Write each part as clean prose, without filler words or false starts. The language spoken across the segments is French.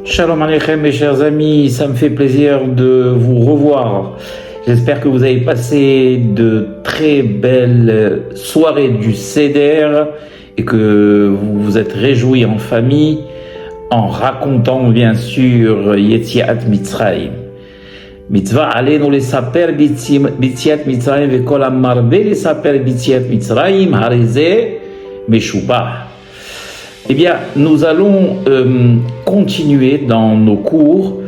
Shalom Aleichem mes chers amis, ça me fait plaisir de vous revoir. J'espère que vous avez passé de très belles soirées du Seder et que vous vous êtes réjouis en famille en racontant bien sûr Yetziat Mitzrayim. Mitzvah alenu lesaper b'yetziat Mitzrayim vekol hamarbe lesaper b'yetziat Mitzrayim harezeh meshubah. Eh bien, nous allons continuer dans nos cours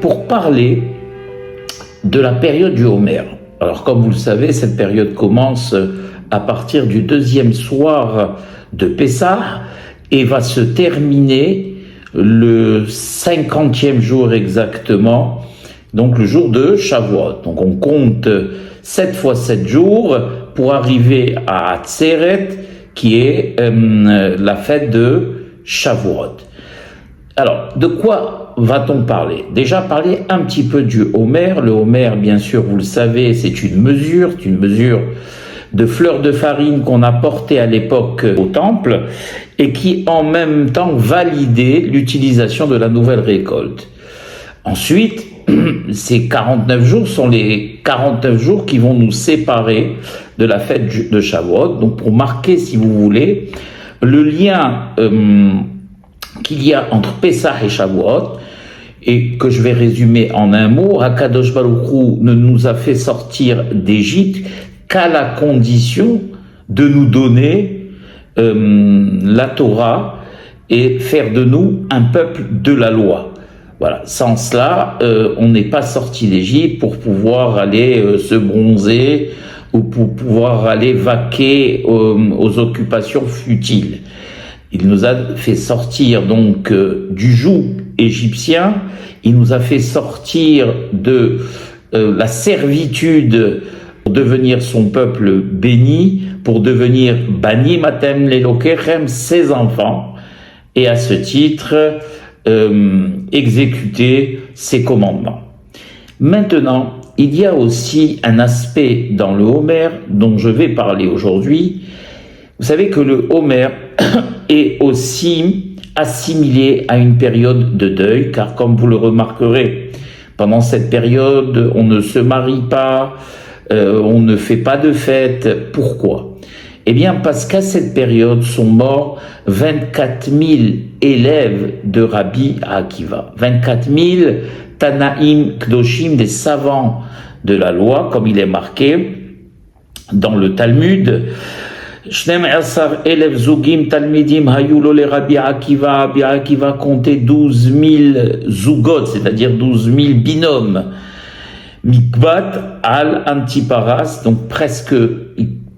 pour parler de la période du Homer. Alors, comme vous le savez, cette période commence à partir du deuxième soir de Pessah et va se terminer le 50e jour exactement, donc le jour de Shavuot. Donc, on compte 7 fois 7 jours pour arriver à Atzeret, qui est la fête de Shavuot. Alors, de quoi va-t-on parler? Déjà, parler un petit peu du Homer. Le Homer, bien sûr, vous le savez, c'est une mesure de fleurs de farine qu'on a portée à l'époque au temple et qui, en même temps, validait l'utilisation de la nouvelle récolte. Ensuite, ces 49 jours sont les 49 jours qui vont nous séparer de la fête de Shavuot. Donc, pour marquer, si vous voulez, le lien qu'il y a entre Pessah et Shavuot, et que je vais résumer en un mot, Hakadosh Baruch Hu ne nous a fait sortir d'Égypte qu'à la condition de nous donner la Torah et faire de nous un peuple de la loi. Voilà, sans cela, on n'est pas sorti d'Égypte pour pouvoir aller se bronzer ou pour pouvoir aller vaquer aux occupations futiles. Il nous a fait sortir donc du joug égyptien, il nous a fait sortir de la servitude pour devenir son peuple béni, pour devenir Bani Matem Lelokechem, ses enfants, et à ce titre, exécuter ses commandements. Maintenant, il y a aussi un aspect dans le Homer dont je vais parler aujourd'hui. Vous savez que le Homer est aussi assimilé à une période de deuil, car comme vous le remarquerez, pendant cette période, on ne se marie pas, on ne fait pas de fête. Pourquoi? Eh bien, parce qu'à cette période sont morts 24 000 élèves de Rabbi Akiva. 24 000 Tanaïm Kdoshim, des savants de la loi, comme il est marqué dans le Talmud. Shnem Esar Elev Zugim Talmidim Hayulo le Rabbi Akiva. Rabbi Akiva comptait 12 000 zugot, c'est-à-dire 12 000 binômes. Mikbat al Antiparas, donc presque,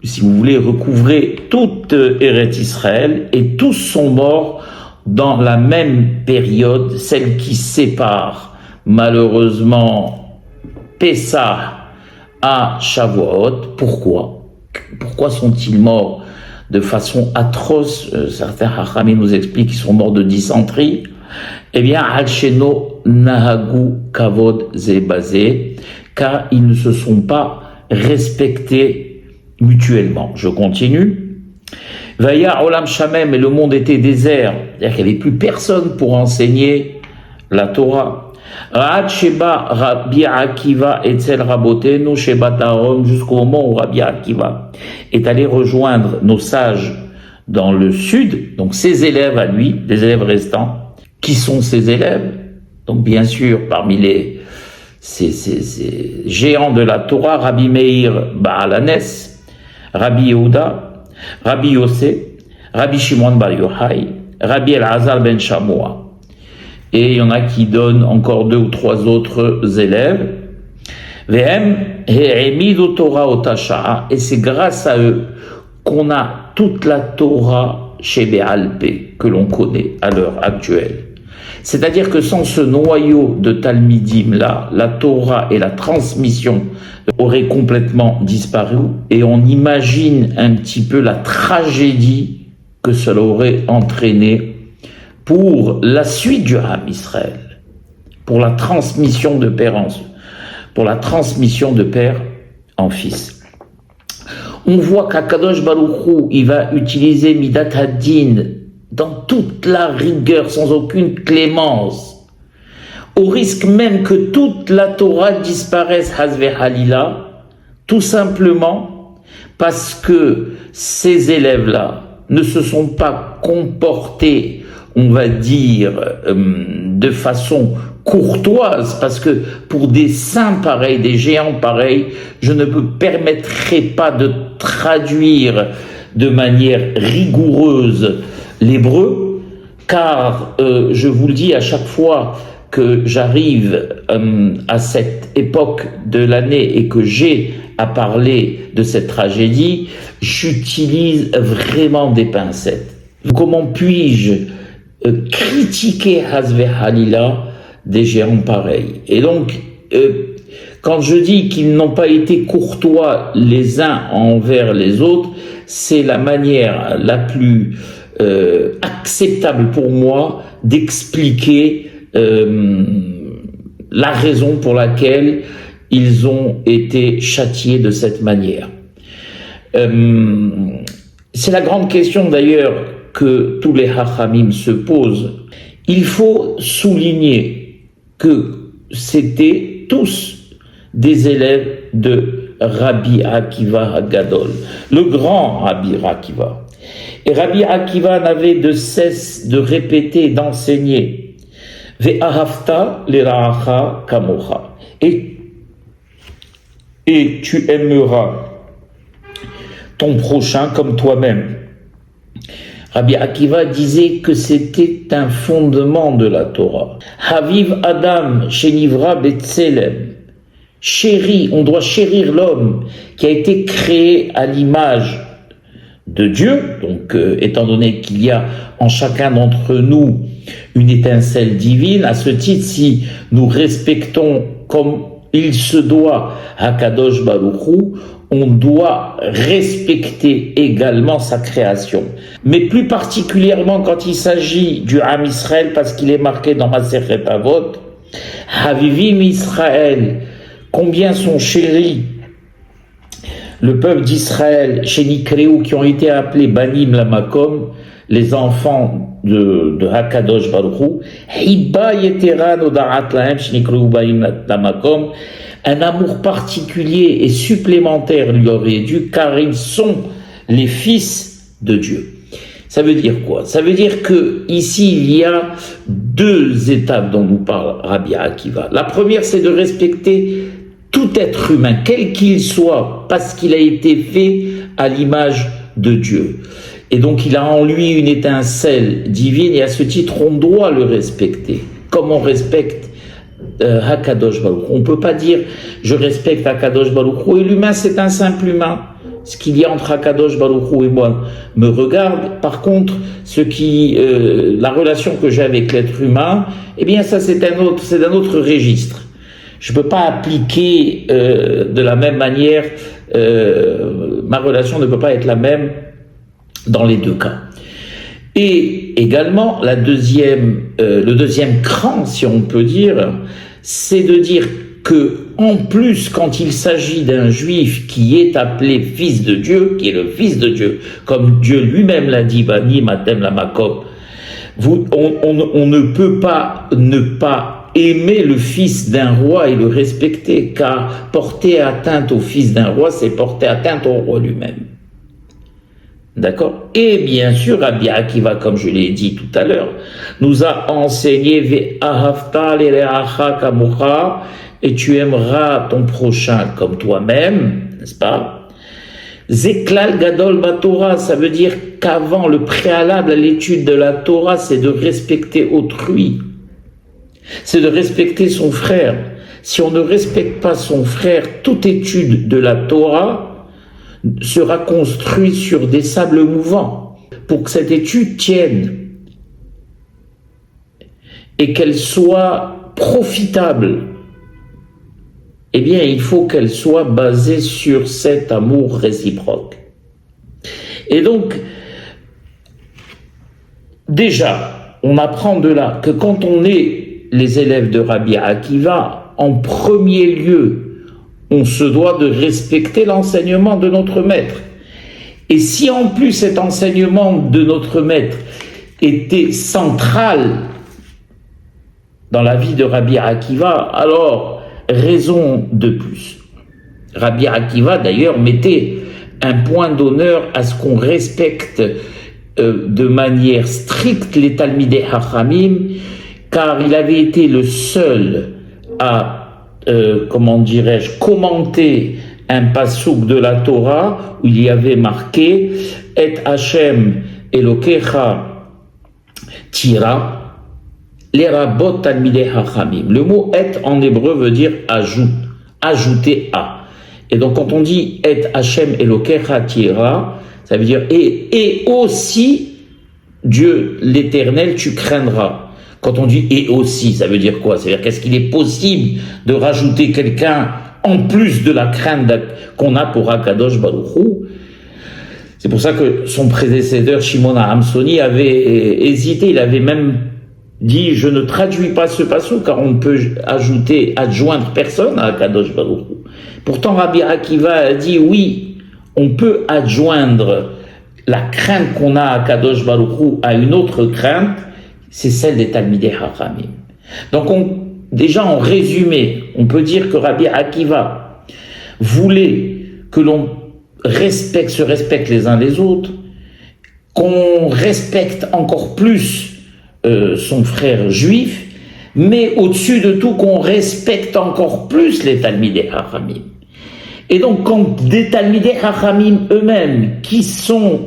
si vous voulez, recouvrer toute Eretz Israël, et tous sont morts dans la même période, celle qui sépare malheureusement Pessah à Shavuot. Pourquoi sont-ils morts de façon atroce? Certains Hachamim nous expliquent qu'ils sont morts de dysenterie. Eh bien, Al-Sheno Nahagu Kavod Zebazé, car ils ne se sont pas respectés mutuellement. Je continue. Vaya Olam Shamem, et le monde était désert, c'est-à-dire qu'il n'y avait plus personne pour enseigner la Torah. Ra'at Sheba Rabbi Akiva Etzel Rabotenu Sheba Taron, jusqu'au moment où Rabbi Akiva est allé rejoindre nos sages dans le sud, donc ses élèves à lui, des élèves restants. Qui sont ses élèves? Donc bien sûr, parmi ces géants de la Torah, Rabbi Meir Baalanes, Rabbi Yehuda, Rabbi Yossé, Rabbi Shimon Bar Yochai, Rabbi Elazar ben Shamoua. Et il y en a qui donnent encore 2 ou 3 autres élèves. Vehem he'emidu Torah otasha, et c'est grâce à eux qu'on a toute la Torah chez Béalpé, que l'on connaît à l'heure actuelle. C'est-à-dire que sans ce noyau de Talmidim là, la Torah et la transmission auraient complètement disparu, et on imagine un petit peu la tragédie que cela aurait entraîné pour la suite du Ham Israël, pour la transmission de père en fils. On voit qu'Akadosh Baruch Hu, il va utiliser Midat Hadin dans toute la rigueur, sans aucune clémence, au risque même que toute la Torah disparaisse, Hazve Halila, tout simplement parce que ces élèves-là ne se sont pas comportés, on va dire, de façon courtoise, parce que pour des saints pareils, des géants pareils, je ne me permettrai pas de traduire de manière rigoureuse l'hébreu, car je vous le dis à chaque fois que j'arrive à cette époque de l'année et que j'ai à parler de cette tragédie, j'utilise vraiment des pincettes. Comment puis-je critiquer Hazve Halila des géants pareils? Et donc, quand je dis qu'ils n'ont pas été courtois les uns envers les autres, c'est la manière la plus acceptable pour moi d'expliquer la raison pour laquelle ils ont été châtiés de cette manière. C'est la grande question d'ailleurs que tous les Hachamim se posent. Il faut souligner que c'était tous des élèves de Rabbi Akiva Hagadol, le grand Rabbi Akiva. Et Rabbi Akiva n'avait de cesse de répéter, d'enseigner Ve'ahavta l'eracha kamocha, et tu aimeras ton prochain comme toi-même. Rabbi Akiva disait que c'était un fondement de la Torah. Haviv Adam Shenivra Betselem. Chéri, on doit chérir l'homme qui a été créé à l'image de Dieu. Donc, étant donné qu'il y a en chacun d'entre nous une étincelle divine, à ce titre, si nous respectons comme il se doit Hakadosh Baruch Hu, on doit respecter également sa création. Mais plus particulièrement quand il s'agit du Ham Israël, parce qu'il est marqué dans Masechet Avot, Havivim Israël, combien sont chéris le peuple d'Israël, chez Nikreu, qui ont été appelés Banim Lamakom, les enfants de Hakadosh Baruch Hu, Hiba Yeteran Odarat Lahem, chez Nikreu Banim Lamakom, un amour particulier et supplémentaire lui aurait dû, car ils sont les fils de Dieu. Ça veut dire quoi? Ça veut dire que ici il y a deux étapes dont nous parle Rabbi Akiva. La première, c'est de respecter tout être humain, quel qu'il soit, parce qu'il a été fait à l'image de Dieu. Et donc il a en lui une étincelle divine, et à ce titre on doit le respecter, comme on respecte Hakadosh Baruch Hu. On ne peut pas dire je respecte Hakadosh Baruch Hu et l'humain c'est un simple humain. Ce qu'il y a entre Hakadosh Baruch Hu et moi me regarde. Par contre, la relation que j'ai avec l'être humain, eh bien ça c'est d'un autre registre. Je ne peux pas appliquer de la même manière, ma relation ne peut pas être la même dans les deux cas. Et également, le deuxième cran, si on peut dire, c'est de dire que, en plus, quand il s'agit d'un juif qui est appelé fils de Dieu, qui est le fils de Dieu, comme Dieu lui-même l'a dit, Bani Matem Lamakom, on ne peut pas ne pas aimer le fils d'un roi et le respecter, car porter atteinte au fils d'un roi, c'est porter atteinte au roi lui-même. D'accord? Et bien sûr, Rabbi Akiva, comme je l'ai dit tout à l'heure, nous a enseigné Ve'ahavta l'eracha kamocha, et tu aimeras ton prochain comme toi-même, n'est-ce pas? Zeklal gadol baTorah, ça veut dire qu'avant, le préalable à l'étude de la Torah, c'est de respecter autrui. C'est de respecter son frère. Si on ne respecte pas son frère, toute étude de la Torah sera construite sur des sables mouvants. Pour que cette étude tienne et qu'elle soit profitable, eh bien, il faut qu'elle soit basée sur cet amour réciproque. Et donc, déjà, on apprend de là que quand on est les élèves de Rabbi Akiva, en premier lieu, on se doit de respecter l'enseignement de notre maître. Et si en plus cet enseignement de notre maître était central dans la vie de Rabbi Akiva, alors raison de plus. Rabbi Akiva d'ailleurs mettait un point d'honneur à ce qu'on respecte de manière stricte les Talmidei Chachamim, car il avait été le seul à, comment dirais-je, commenter un passouk de la Torah où il y avait marqué « Et Hashem Elokecha Tira lerabot Talmidei Chachamim ». Le mot « et » en hébreu veut dire « ajoute »,« ajouter à ». Et donc quand on dit « Et Hashem Elokecha Tira », ça veut dire « et aussi Dieu l'Éternel tu craindras ». Quand on dit « et aussi », ça veut dire quoi? C'est-à-dire qu'est-ce qu'il est possible de rajouter quelqu'un en plus de la crainte qu'on a pour Akadosh Baruch Hu? C'est pour ça que son prédécesseur Shimon Hamsoni avait hésité, il avait même dit « je ne traduis pas ce passage car on ne peut adjoindre personne à Akadosh Baruch Hu ». Pourtant Rabbi Akiva a dit « oui, on peut adjoindre la crainte qu'on a à Akadosh Baruch Hu à une autre crainte, c'est celle des Talmidei Chachamim ». Donc déjà en résumé, on peut dire que Rabbi Akiva voulait que l'on se respecte les uns les autres, qu'on respecte encore plus son frère juif, mais au-dessus de tout qu'on respecte encore plus les Talmidei Chachamim. Et donc quand des Talmidei Chachamim eux-mêmes, qui sont,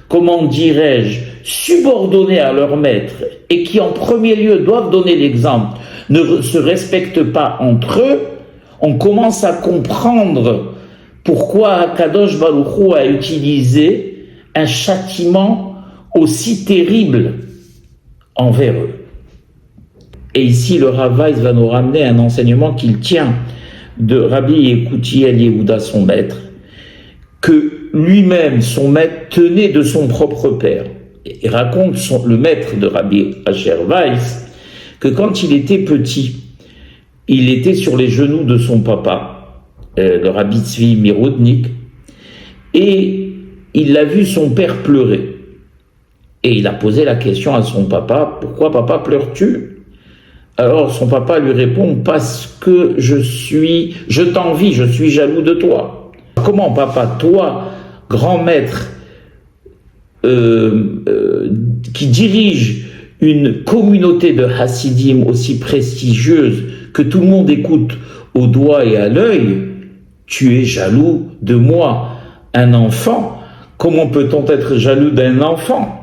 comment dirais-je, subordonnés à leur maître, et qui en premier lieu doivent donner l'exemple, ne se respectent pas entre eux, on commence à comprendre pourquoi Kadosh Baruch Hu a utilisé un châtiment aussi terrible envers eux. Et ici, le Rav Weiss va nous ramener un enseignement qu'il tient de Rabbi Yekutiel Yehuda, son maître, que lui-même, son maître, tenait de son propre père. Il raconte le maître de Rabbi Asher Weiss que quand il était petit, il était sur les genoux de son papa, le Rabbi Tzvi Miroudnik, et il a vu son père pleurer. Et il a posé la question à son papa, « Pourquoi papa pleures-tu » Alors son papa lui répond, « Parce que je t'envie, je suis jaloux de toi. » Comment papa, toi, grand maître, qui dirige une communauté de Hasidim aussi prestigieuse que tout le monde écoute au doigt et à l'œil, tu es jaloux de moi, un enfant. Comment peut-on être jaloux d'un enfant?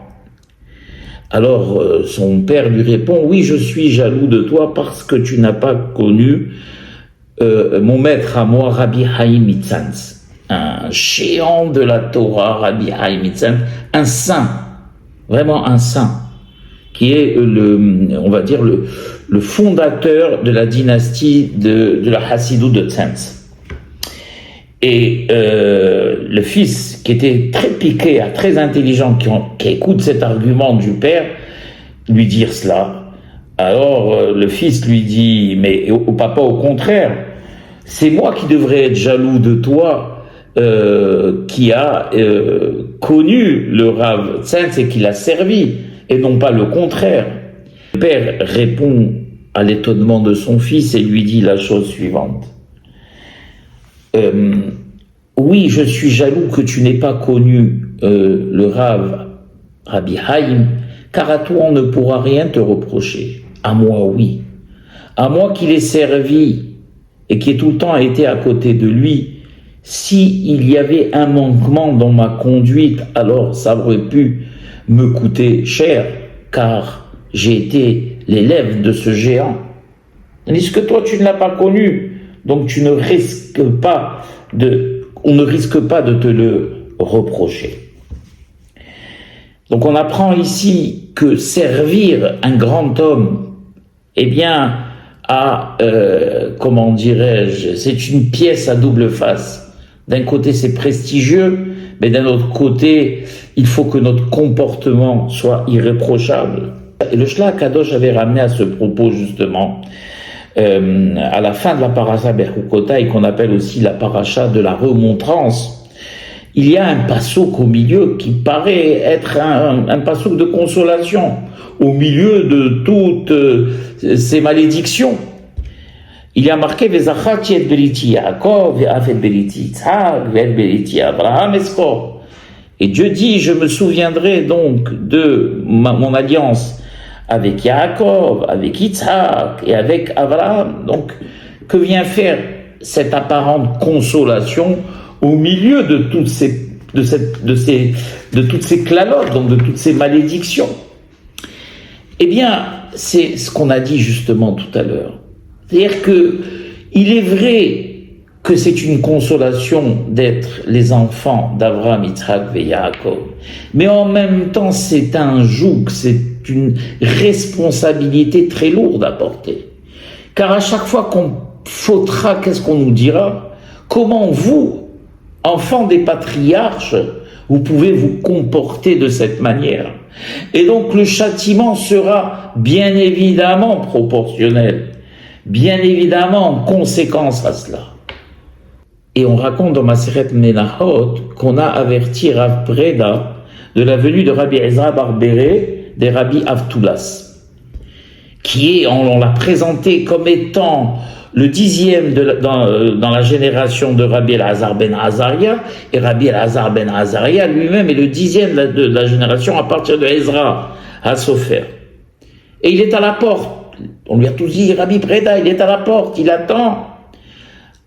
Alors son père lui répond, oui, je suis jaloux de toi parce que tu n'as pas connu mon maître à moi, Rabbi Haïm Itzanz, un géant de la Torah, Rabbi Haïm Itzanz, un saint, vraiment un saint, qui est on va dire le fondateur de la dynastie de la Hassidut de Tzanz. Et le fils, qui était très piqué, très intelligent, qui écoute cet argument du père, lui dire cela. Alors le fils lui dit, mais au papa, au contraire, c'est moi qui devrais être jaloux de toi, qui a connu le Rav Tzanz et qui l'a servi, et non pas le contraire. Le père répond à l'étonnement de son fils et lui dit la chose suivante. Oui, je suis jaloux que tu n'aies pas connu le Rav Rabbi Haïm, car à toi on ne pourra rien te reprocher. À moi, oui. À moi qui l'ai servi et qui ai tout le temps été à côté de lui, s'il y avait un manquement dans ma conduite, alors ça aurait pu me coûter cher, car j'ai été l'élève de ce géant. Tandis que toi, tu ne l'as pas connu, donc on ne risque pas de te le reprocher. Donc on apprend ici que servir un grand homme, eh bien, comment dirais-je, c'est une pièce à double face. D'un côté, c'est prestigieux, mais d'un autre côté, il faut que notre comportement soit irréprochable. Et le Shlach Kadosh avait ramené à ce propos, justement, à la fin de la paracha Bechukotai, qu'on appelle aussi la paracha de la remontrance. il y a un passouk au milieu qui paraît être un passouk de consolation, au milieu de toutes ces malédictions. Il y a marqué Vezachat et Beliti Yaakov, Ve'afet Beliti Yitzhak, Ve'et Beliti Abraham Esco. Et Dieu dit, je me souviendrai donc de mon alliance avec Yaakov, avec Yitzhak et avec Abraham. Donc, que vient faire cette apparente consolation au milieu de toutes ces clalotes, donc de toutes ces malédictions? Eh bien, c'est ce qu'on a dit justement tout à l'heure. C'est-à-dire que il est vrai que c'est une consolation d'être les enfants d'Abraham, Yitzhak et Yaakov. Mais en même temps, c'est un joug, c'est une responsabilité très lourde à porter. Car à chaque fois qu'on faudra, qu'est-ce qu'on nous dira? Comment vous, enfants des patriarches, vous pouvez vous comporter de cette manière? Et donc le châtiment sera bien évidemment proportionnel, bien évidemment en conséquence à cela. Et on raconte dans Maseret Menachot qu'on a averti Rav Breda de la venue de Rabbi Ezra Barbéré des Rabbi Avtulas, qui est, on l'a présenté comme étant le 10e dans la génération de Rabbi Elazar ben Azaria, et Rabbi Elazar ben Azaria lui-même est le 10e de la génération à partir de Ezra à Sofer. Et il est à la porte. On lui a tous dit, Rabbi Breda, il est à la porte, il attend.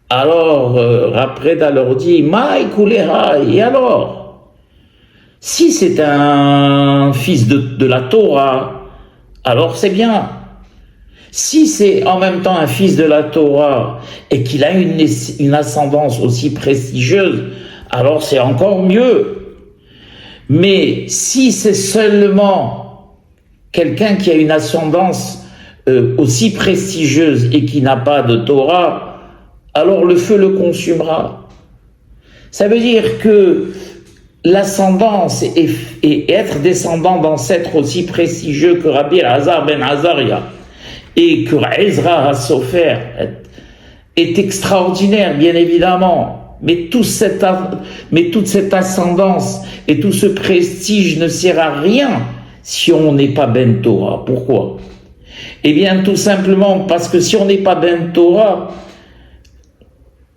Alors, Rabbi Breda leur dit, Maï Kuleha, et alors? Si c'est un fils de la Torah, alors c'est bien. Si c'est en même temps un fils de la Torah et qu'il a une ascendance aussi prestigieuse, alors c'est encore mieux. Mais si c'est seulement quelqu'un qui a une ascendance aussi prestigieuse et qui n'a pas de Torah, alors le feu le consumera. Ça veut dire que l'ascendance et être descendant d'ancêtres aussi prestigieux que Rabbi Elazar ben Azaria et que Ezra HaSofer est extraordinaire, bien évidemment. Mais toute cette ascendance et tout ce prestige ne sert à rien si on n'est pas Ben Torah. Pourquoi? Eh bien, tout simplement parce que si on n'est pas Ben Torah,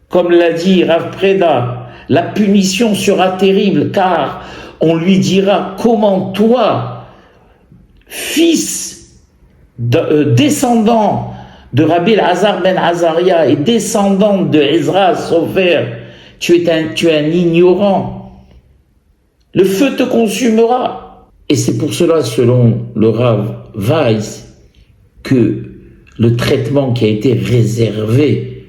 comme l'a dit Rav Breda, la punition sera terrible, car on lui dira, comment toi, fils descendant de Rabbi Elazar ben Azaria et descendant de Ezra Sofer, tu es un ignorant. Le feu te consumera. Et c'est pour cela, selon le Rav Weiss, que le traitement qui a été réservé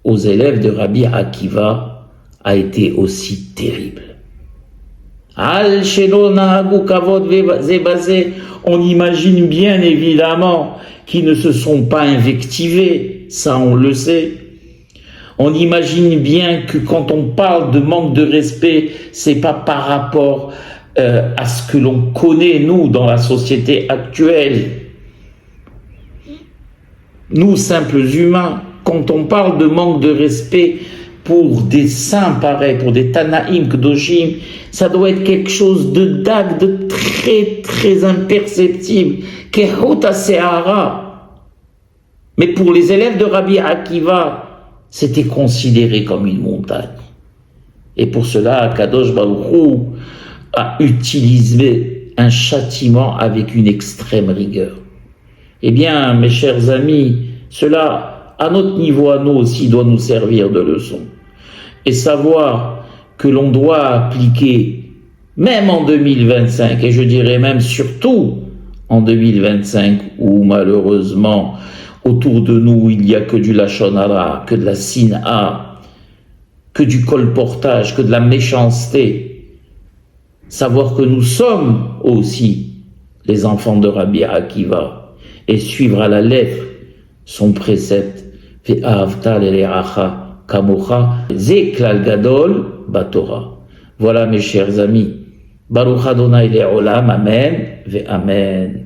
aux élèves de Rabbi Akiva a été aussi terrible. On imagine bien évidemment qu'ils ne se sont pas invectivés, ça on le sait. On imagine bien que quand on parle de manque de respect, c'est pas par rapport à ce que l'on connaît, nous, dans la société actuelle. Nous, simples humains, quand on parle de manque de respect pour des saints pareils, pour des Tanaïm, Kedoshim, ça doit être quelque chose de dague, de très, très imperceptible. Kehota Sehara. Mais pour les élèves de Rabbi Akiva, c'était considéré comme une montagne. Et pour cela, Kadosh Baruch Hu a utilisé un châtiment avec une extrême rigueur. Eh bien, mes chers amis, cela, à notre niveau, à nous aussi, doit nous servir de leçon. Et savoir que l'on doit appliquer, même en 2025, et je dirais même surtout en 2025, où malheureusement, autour de nous, il n'y a que du Lachon Hara, que de la Sina, que du colportage, que de la méchanceté. Savoir que nous sommes aussi les enfants de Rabbi Akiva, et suivre à la lettre son précepte, Ve'ahavta l'elecha kamocha, ze klal gadol batora. Voilà mes chers amis. Baruch Adonai le'olam, amen, ve'amen.